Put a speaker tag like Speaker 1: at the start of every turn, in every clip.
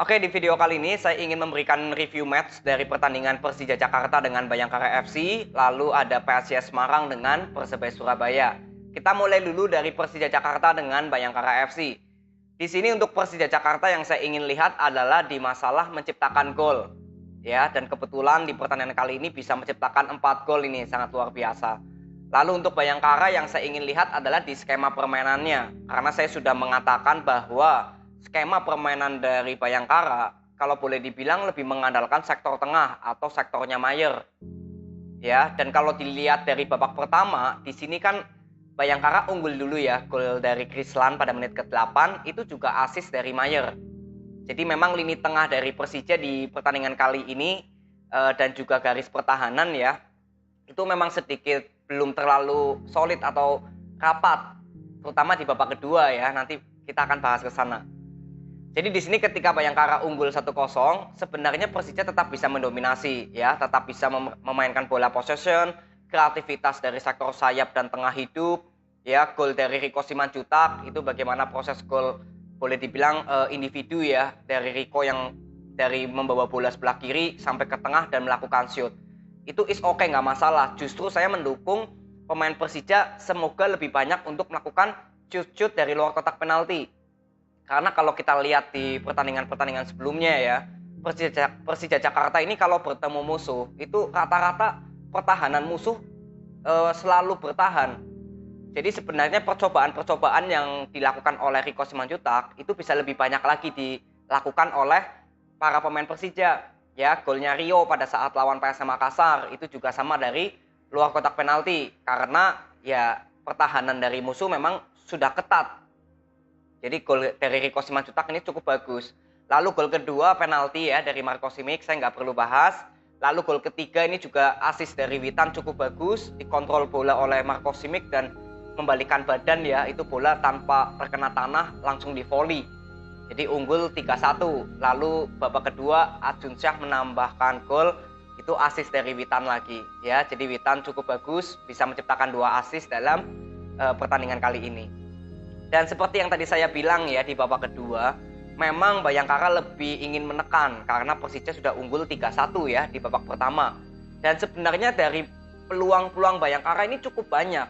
Speaker 1: Oke, di video kali ini saya ingin memberikan review match dari pertandingan Persija Jakarta dengan Bayangkara FC, lalu ada PSIS Semarang dengan Persebaya Surabaya. Kita mulai dulu dari Persija Jakarta dengan Bayangkara FC. Di sini untuk Persija Jakarta yang saya ingin lihat adalah di masalah menciptakan gol. Ya, dan kebetulan di pertandingan kali ini bisa menciptakan 4 gol, ini sangat luar biasa. Lalu untuk Bayangkara yang saya ingin lihat adalah di skema permainannya, karena saya sudah mengatakan bahwa skema permainan dari Bayangkara kalau boleh dibilang lebih mengandalkan sektor tengah atau sektornya Mayer. Ya, dan kalau dilihat dari babak pertama, di sini kan Bayangkara unggul dulu ya, gol dari Krislan pada menit ke-8 itu juga assist dari Mayer. Jadi memang lini tengah dari Persija di pertandingan kali ini dan juga garis pertahanan ya, itu memang sedikit belum terlalu solid atau rapat, terutama di babak kedua ya. Nanti kita akan bahas ke sana. Jadi di sini ketika Bayangkara unggul 1-0, sebenarnya Persija tetap bisa mendominasi ya, tetap bisa memainkan bola possession, kreativitas dari sektor sayap dan tengah hidup, ya, gol dari Rico Simanjuntak itu bagaimana proses gol boleh dibilang individu ya, dari Rico yang dari membawa bola sebelah kiri sampai ke tengah dan melakukan shoot. Itu is okay, nggak masalah. Justru saya mendukung pemain Persija semoga lebih banyak untuk melakukan shoot dari luar kotak penalti. Karena kalau kita lihat di pertandingan-pertandingan sebelumnya ya, Persija Jakarta ini kalau bertemu musuh, itu rata-rata pertahanan musuh selalu bertahan. Jadi sebenarnya percobaan-percobaan yang dilakukan oleh Rico Simanjuntak itu bisa lebih banyak lagi dilakukan oleh para pemain Persija. Ya, golnya Rio pada saat lawan PSM Makassar itu juga sama dari luar kotak penalti, karena ya pertahanan dari musuh memang sudah ketat. Jadi gol dari Rico Simanjuntak ini cukup bagus. Lalu gol kedua penalti ya dari Marco Simic, saya nggak perlu bahas. Lalu gol ketiga ini juga assist dari Witan cukup bagus, dikontrol bola oleh Marco Simic dan membalikan badan ya, itu bola tanpa terkena tanah langsung di volley. Jadi unggul 3-1. Lalu babak kedua Adjun Syah menambahkan gol, itu assist dari Witan lagi ya. Jadi Witan cukup bagus, bisa menciptakan 2 assist dalam pertandingan kali ini. Dan seperti yang tadi saya bilang ya, di babak kedua memang Bayangkara lebih ingin menekan karena Persija sudah unggul 3-1 ya di babak pertama. Dan sebenarnya dari peluang-peluang Bayangkara ini cukup banyak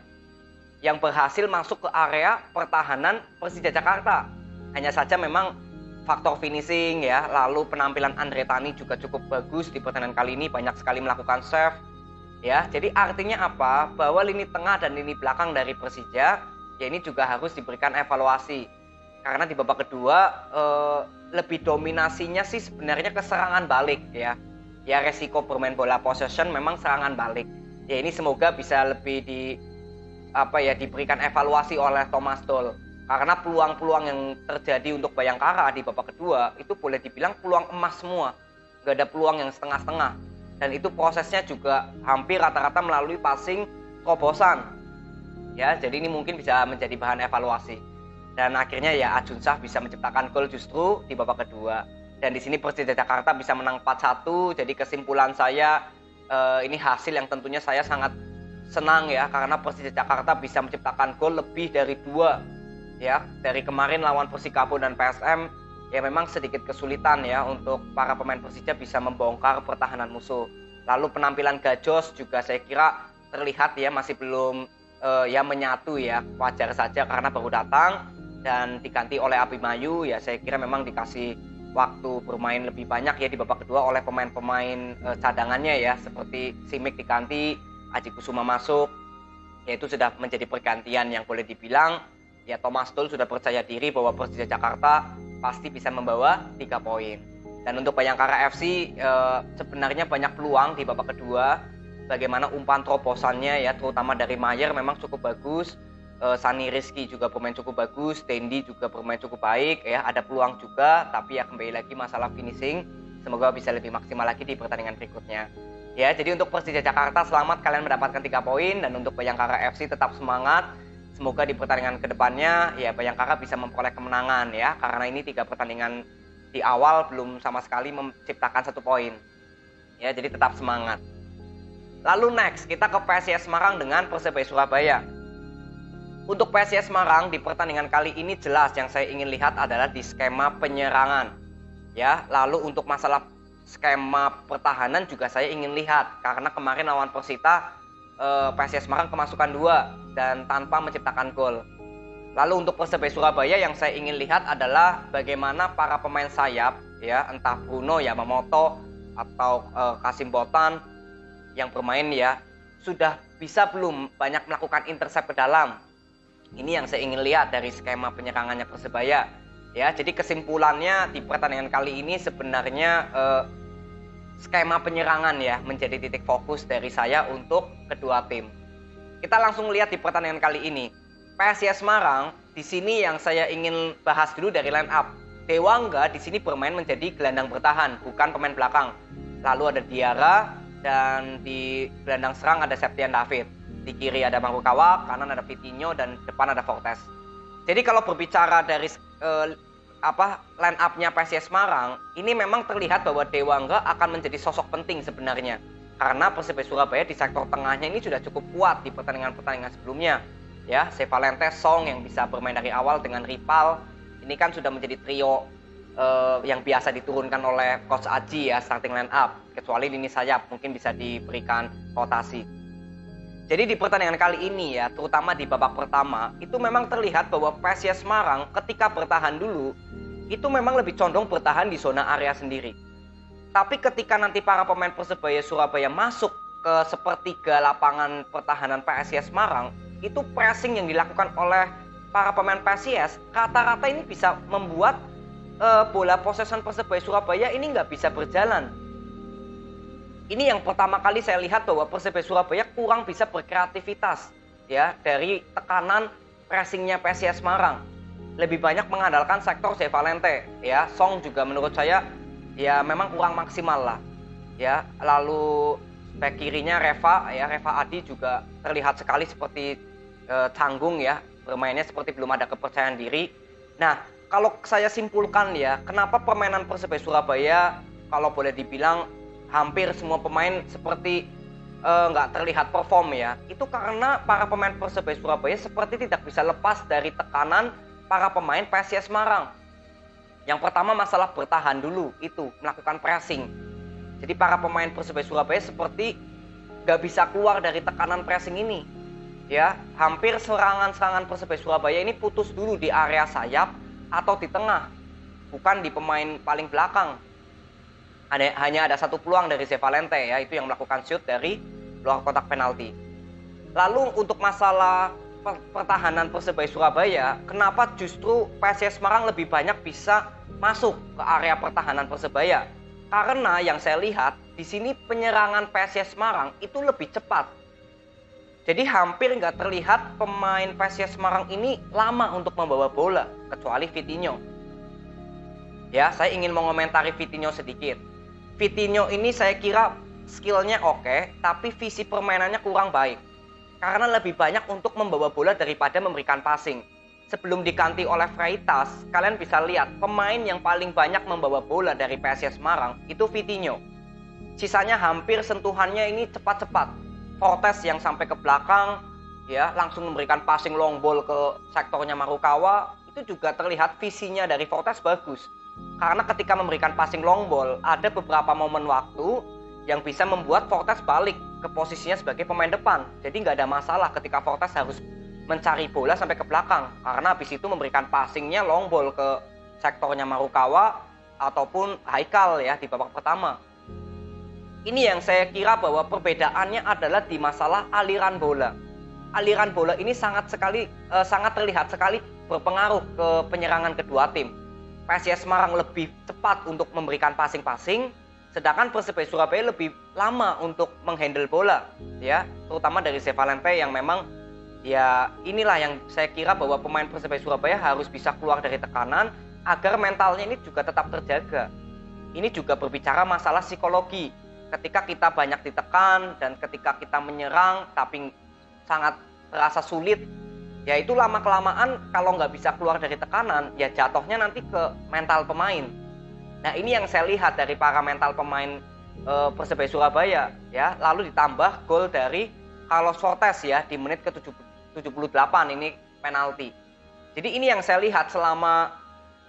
Speaker 1: yang berhasil masuk ke area pertahanan Persija Jakarta. Hanya saja memang faktor finishing ya, lalu penampilan Andre Tani juga cukup bagus di pertandingan kali ini, banyak sekali melakukan save ya. Jadi artinya apa? Bahwa lini tengah dan lini belakang dari Persija ya ini juga harus diberikan evaluasi. Karena di babak kedua lebih dominasinya sih sebenarnya ke serangan balik ya. Ya, resiko bermain bola possession memang serangan balik. Ya ini semoga bisa lebih diberikan evaluasi oleh Thomas Doll. Karena peluang-peluang yang terjadi untuk Bayangkara di babak kedua itu boleh dibilang peluang emas semua. Gak ada peluang yang setengah-setengah. Dan itu prosesnya juga hampir rata-rata melalui passing terobosan. Ya, jadi ini mungkin bisa menjadi bahan evaluasi. Dan akhirnya ya Adjun Syah bisa menciptakan gol justru di babak kedua. Dan di sini Persija Jakarta bisa menang 4-1. Jadi kesimpulan saya ini hasil yang tentunya saya sangat senang ya, karena Persija Jakarta bisa menciptakan gol lebih dari 2 ya. Dari kemarin lawan Persikabo dan PSM ya memang sedikit kesulitan ya untuk para pemain Persija bisa membongkar pertahanan musuh. Lalu penampilan Gajos juga saya kira terlihat ya masih belum ya menyatu ya, wajar saja karena baru datang dan diganti oleh Abimanyu ya. Saya kira memang dikasih waktu bermain lebih banyak ya di babak kedua oleh pemain-pemain cadangannya ya, seperti Simic diganti, Aji Kusuma masuk, yaitu sudah menjadi pergantian yang boleh dibilang ya Thomas Doll sudah percaya diri bahwa Persija Jakarta pasti bisa membawa 3 poin. Dan untuk Bayangkara FC sebenarnya banyak peluang di babak kedua, bagaimana umpan terobosannya ya, terutama dari Mayer memang cukup bagus. Sani Rizky juga bermain cukup bagus, Dendi juga bermain cukup baik ya, ada peluang juga, tapi ya kembali lagi masalah finishing, semoga bisa lebih maksimal lagi di pertandingan berikutnya. Ya, jadi untuk Persija Jakarta selamat kalian mendapatkan 3 poin, dan untuk Bayangkara FC tetap semangat. Semoga di pertandingan kedepannya ya Bayangkara bisa memperoleh kemenangan ya, karena ini 3 pertandingan di awal belum sama sekali menciptakan 1 poin. Ya, jadi tetap semangat. Lalu next kita ke PSIS Semarang dengan Persebaya Surabaya. Untuk PSIS Semarang di pertandingan kali ini jelas yang saya ingin lihat adalah di skema penyerangan. Ya, lalu untuk masalah skema pertahanan juga saya ingin lihat karena kemarin lawan Persita PSIS Semarang kemasukan 2 dan tanpa menciptakan gol. Lalu untuk Persebaya Surabaya yang saya ingin lihat adalah bagaimana para pemain sayap ya, entah Bruno Yamamoto atau Kasim Botan yang bermain ya, sudah bisa belum banyak melakukan intercept ke dalam. Ini yang saya ingin lihat dari skema penyerangannya Persebaya. Ya, jadi kesimpulannya di pertandingan kali ini sebenarnya skema penyerangan ya menjadi titik fokus dari saya untuk kedua tim. Kita langsung lihat di pertandingan kali ini. PSIS Semarang di sini yang saya ingin bahas dulu dari line up. Dewangga di sini bermain menjadi gelandang bertahan, bukan pemain belakang. Lalu ada Diarra dan di gelandang serang ada Septian David. Di kiri ada Marukawa, kanan ada Vitinho dan depan ada Fortes. Jadi kalau berbicara dari line up-nya PSIS Semarang, ini memang terlihat bahwa Dewangga akan menjadi sosok penting sebenarnya. Karena Persebaya Surabaya di sektor tengahnya ini sudah cukup kuat di pertandingan-pertandingan sebelumnya. Ya, Sevalente, Song yang bisa bermain dari awal dengan Ripal. Ini kan sudah menjadi trio yang biasa diturunkan oleh Coach Aji ya, starting line up. Kecuali lini sayap mungkin bisa diberikan rotasi. Jadi di pertandingan kali ini ya, terutama di babak pertama, itu memang terlihat bahwa PSIS Semarang ketika bertahan dulu, itu memang lebih condong bertahan di zona area sendiri. Tapi ketika nanti para pemain Persebaya Surabaya masuk ke sepertiga lapangan pertahanan PSIS Semarang, itu pressing yang dilakukan oleh para pemain PSIS, rata-rata ini bisa membuat bola possession Persebaya Surabaya ini nggak bisa berjalan. Ini yang pertama kali saya lihat bahwa Persebaya Surabaya kurang bisa berkreativitas ya dari tekanan pressingnya PSIS Semarang. Lebih banyak mengandalkan sektor Sevalente ya. Song juga menurut saya ya memang kurang maksimal lah. Ya, lalu back kirinya Reva Adi juga terlihat sekali seperti canggung ya, bermainnya seperti belum ada kepercayaan diri. Nah, kalau saya simpulkan ya, kenapa permainan Persebaya Surabaya kalau boleh dibilang hampir semua pemain seperti nggak terlihat perform ya, itu karena para pemain Persebaya Surabaya seperti tidak bisa lepas dari tekanan para pemain PSIS Semarang. Yang pertama masalah bertahan dulu, itu melakukan pressing. Jadi para pemain Persebaya Surabaya seperti nggak bisa keluar dari tekanan pressing ini. Ya, hampir serangan-serangan Persebaya Surabaya ini putus dulu di area sayap atau di tengah, bukan di pemain paling belakang. Hanya ada satu peluang dari Sevalente ya, itu yang melakukan shoot dari luar kotak penalti. Lalu untuk masalah pertahanan Persebaya Surabaya, kenapa justru PSIS Semarang lebih banyak bisa masuk ke area pertahanan Persebaya? Karena yang saya lihat di sini penyerangan PSIS Semarang itu lebih cepat. Jadi hampir nggak terlihat pemain PSIS Semarang ini lama untuk membawa bola, kecuali Vitinho. Ya, saya ingin mengomentari Vitinho sedikit. Vitinho ini saya kira skillnya oke, tapi visi permainannya kurang baik. Karena lebih banyak untuk membawa bola daripada memberikan passing. Sebelum diganti oleh Freitas, kalian bisa lihat pemain yang paling banyak membawa bola dari PSIS Semarang itu Vitinho. Sisanya hampir sentuhannya ini cepat-cepat. Fortes yang sampai ke belakang, ya langsung memberikan passing long ball ke sektornya Marukawa, itu juga terlihat visinya dari Fortes bagus. Karena ketika memberikan passing long ball, ada beberapa momen waktu yang bisa membuat Fortes balik ke posisinya sebagai pemain depan. Jadi nggak ada masalah ketika Fortes harus mencari bola sampai ke belakang. Karena habis itu memberikan passingnya long ball ke sektornya Marukawa ataupun Haikal ya di babak pertama. Ini yang saya kira bahwa perbedaannya adalah di masalah aliran bola. Aliran bola ini sangat terlihat sekali berpengaruh ke penyerangan kedua tim. PSIS Semarang lebih cepat untuk memberikan passing-passing, sedangkan Persebaya Surabaya lebih lama untuk menghandle bola, ya, terutama dari Sevalente yang memang ya inilah yang saya kira bahwa pemain Persebaya Surabaya harus bisa keluar dari tekanan agar mentalnya ini juga tetap terjaga. Ini juga berbicara masalah psikologi. Ketika kita banyak ditekan dan ketika kita menyerang tapi sangat terasa sulit, ya itu lama-kelamaan kalau nggak bisa keluar dari tekanan, ya jatuhnya nanti ke mental pemain. Nah ini yang saya lihat dari para mental pemain Persebaya Surabaya, ya. Lalu ditambah gol dari Carlos Fortes ya di menit ke-78 ini penalti. Jadi ini yang saya lihat selama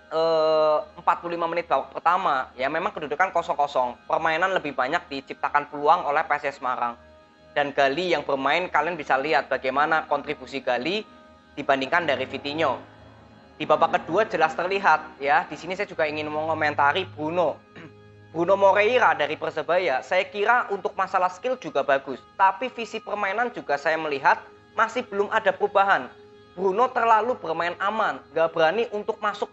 Speaker 1: 45 menit babak pertama ya memang kedudukan 0-0. Permainan lebih banyak diciptakan peluang oleh PSIS Semarang. Dan Gali yang bermain, kalian bisa lihat bagaimana kontribusi Gali dibandingkan dari Vitinho. Di babak kedua jelas terlihat ya. Di sini saya juga ingin mengomentari Bruno. Bruno Moreira dari Persebaya, saya kira untuk masalah skill juga bagus. Tapi visi permainan juga saya melihat masih belum ada perubahan. Bruno terlalu bermain aman, gak berani untuk masuk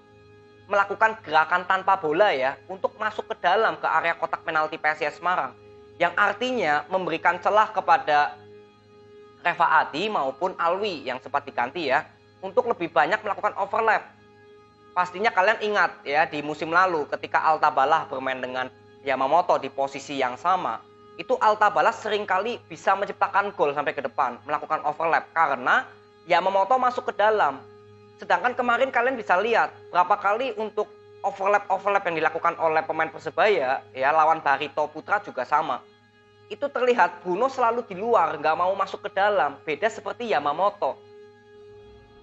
Speaker 1: melakukan gerakan tanpa bola ya, untuk masuk ke dalam ke area kotak penalti PSIS Semarang. Yang artinya memberikan celah kepada Reva Adi maupun Alwi yang sempat diganti ya, untuk lebih banyak melakukan overlap. Pastinya kalian ingat ya di musim lalu ketika Altabalah bermain dengan Yamamoto di posisi yang sama, itu Altabalah seringkali bisa menciptakan gol sampai ke depan, melakukan overlap karena Yamamoto masuk ke dalam. Sedangkan kemarin kalian bisa lihat berapa kali untuk overlap yang dilakukan oleh pemain Persebaya ya, lawan Barito Putra juga sama. Itu terlihat Bruno selalu di luar, nggak mau masuk ke dalam. Beda seperti Yamamoto.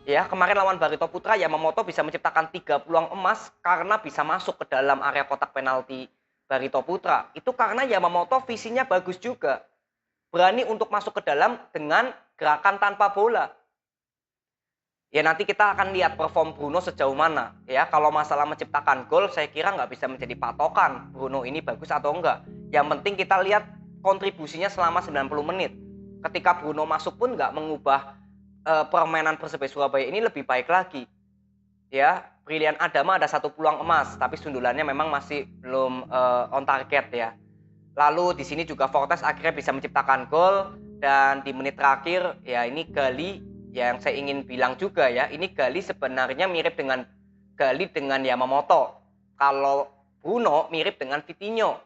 Speaker 1: Ya, kemarin lawan Barito Putra, Yamamoto bisa menciptakan 3 peluang emas karena bisa masuk ke dalam area kotak penalti Barito Putra. Itu karena Yamamoto visinya bagus juga. Berani untuk masuk ke dalam dengan gerakan tanpa bola. Ya nanti kita akan lihat perform Bruno sejauh mana. Ya kalau masalah menciptakan gol, saya kira nggak bisa menjadi patokan Bruno ini bagus atau enggak. Yang penting kita lihat kontribusinya selama 90 menit. Ketika Bruno masuk pun nggak mengubah permainan Persebaya Surabaya ini lebih baik lagi. Ya, Brilian Adama ada 1 peluang emas, tapi sundulannya memang masih belum on target ya. Lalu di sini juga Fortes akhirnya bisa menciptakan gol, dan di menit terakhir ya ini Gali yang saya ingin bilang juga ya, ini Gali sebenarnya mirip dengan Gali dengan Yamamoto. Kalau Bruno mirip dengan Vitinho.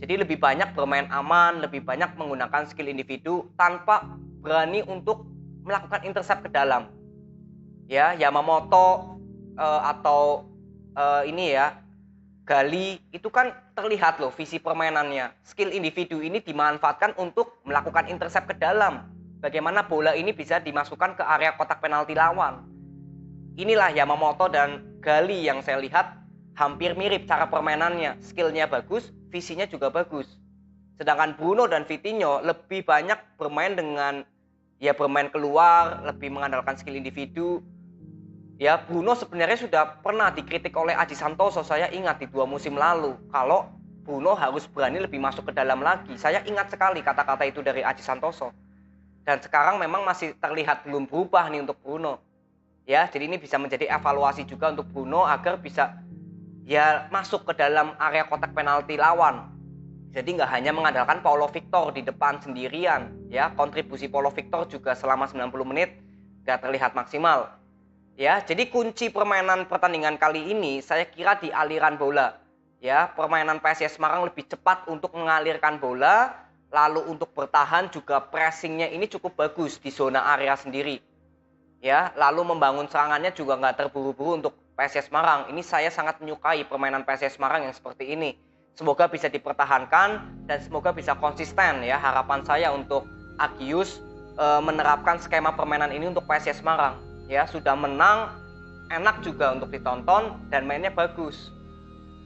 Speaker 1: Jadi lebih banyak bermain aman, lebih banyak menggunakan skill individu tanpa berani untuk melakukan intercept ke dalam. Ya, Yamamoto atau ini ya, Gali itu kan terlihat loh visi permainannya. Skill individu ini dimanfaatkan untuk melakukan intercept ke dalam. Bagaimana bola ini bisa dimasukkan ke area kotak penalti lawan. Inilah Yamamoto dan Gali yang saya lihat hampir mirip cara permainannya. Skillnya bagus, visinya juga bagus. Sedangkan Bruno dan Vitinho lebih banyak bermain dengan ya bermain keluar, lebih mengandalkan skill individu. Ya Bruno sebenarnya sudah pernah dikritik oleh Aji Santoso, saya ingat di 2 musim lalu. Kalau Bruno harus berani lebih masuk ke dalam lagi. Saya ingat sekali kata-kata itu dari Aji Santoso. Dan sekarang memang masih terlihat belum berubah nih untuk Bruno. Ya, jadi ini bisa menjadi evaluasi juga untuk Bruno agar bisa ya masuk ke dalam area kotak penalti lawan. Jadi nggak hanya mengandalkan Paulo Victor di depan sendirian. Ya, kontribusi Paulo Victor juga selama 90 menit nggak terlihat maksimal. Ya, jadi kunci permainan pertandingan kali ini saya kira di aliran bola. Ya, permainan PSIS Semarang lebih cepat untuk mengalirkan bola. Lalu untuk bertahan juga pressingnya ini cukup bagus di zona area sendiri. Ya, lalu membangun serangannya juga nggak terburu-buru untuk PSIS Semarang. Ini saya sangat menyukai permainan PSIS Semarang yang seperti ini. Semoga bisa dipertahankan dan semoga bisa konsisten ya. Harapan saya untuk Agius menerapkan skema permainan ini untuk PSIS Semarang. Ya, sudah menang, enak juga untuk ditonton dan mainnya bagus.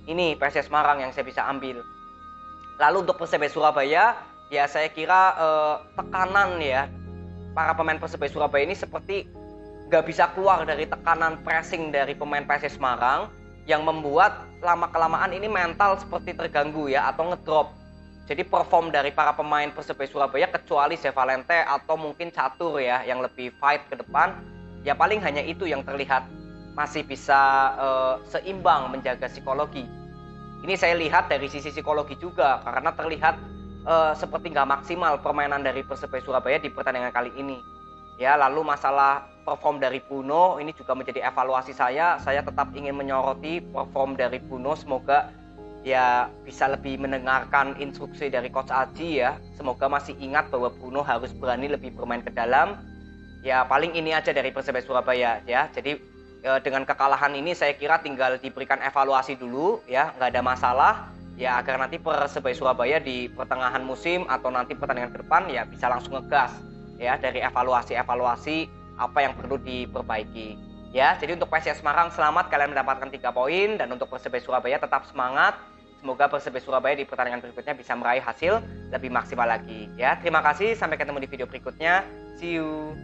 Speaker 1: Ini PSIS Semarang yang saya bisa ambil. Lalu untuk Persebaya Surabaya, ya saya kira tekanan ya para pemain Persebaya Surabaya ini seperti nggak bisa keluar dari tekanan pressing dari pemain PSIS Semarang yang membuat lama-kelamaan ini mental seperti terganggu ya atau ngedrop. Jadi perform dari para pemain Persebaya Surabaya kecuali Zevalente atau mungkin Catur ya yang lebih fight ke depan, ya paling hanya itu yang terlihat masih bisa seimbang menjaga psikologi. Ini saya lihat dari sisi psikologi juga karena terlihat seperti nggak maksimal permainan dari Persebaya Surabaya di pertandingan kali ini. Ya, lalu masalah perform dari Bruno ini juga menjadi evaluasi saya. Saya tetap ingin menyoroti perform dari Bruno. Semoga ya bisa lebih mendengarkan instruksi dari Coach Aji ya. Semoga masih ingat bahwa Bruno harus berani lebih bermain ke dalam. Ya paling ini aja dari Persebaya Surabaya ya. Jadi dengan kekalahan ini saya kira tinggal diberikan evaluasi dulu ya, nggak ada masalah. Ya agar nanti Persebaya Surabaya di pertengahan musim atau nanti pertandingan ke depan ya bisa langsung ngegas ya dari evaluasi apa yang perlu diperbaiki. Ya, jadi untuk PSIS Semarang selamat kalian mendapatkan 3 poin, dan untuk Persebaya Surabaya tetap semangat. Semoga Persebaya Surabaya di pertandingan berikutnya bisa meraih hasil lebih maksimal lagi. Ya, terima kasih, sampai ketemu di video berikutnya. See you.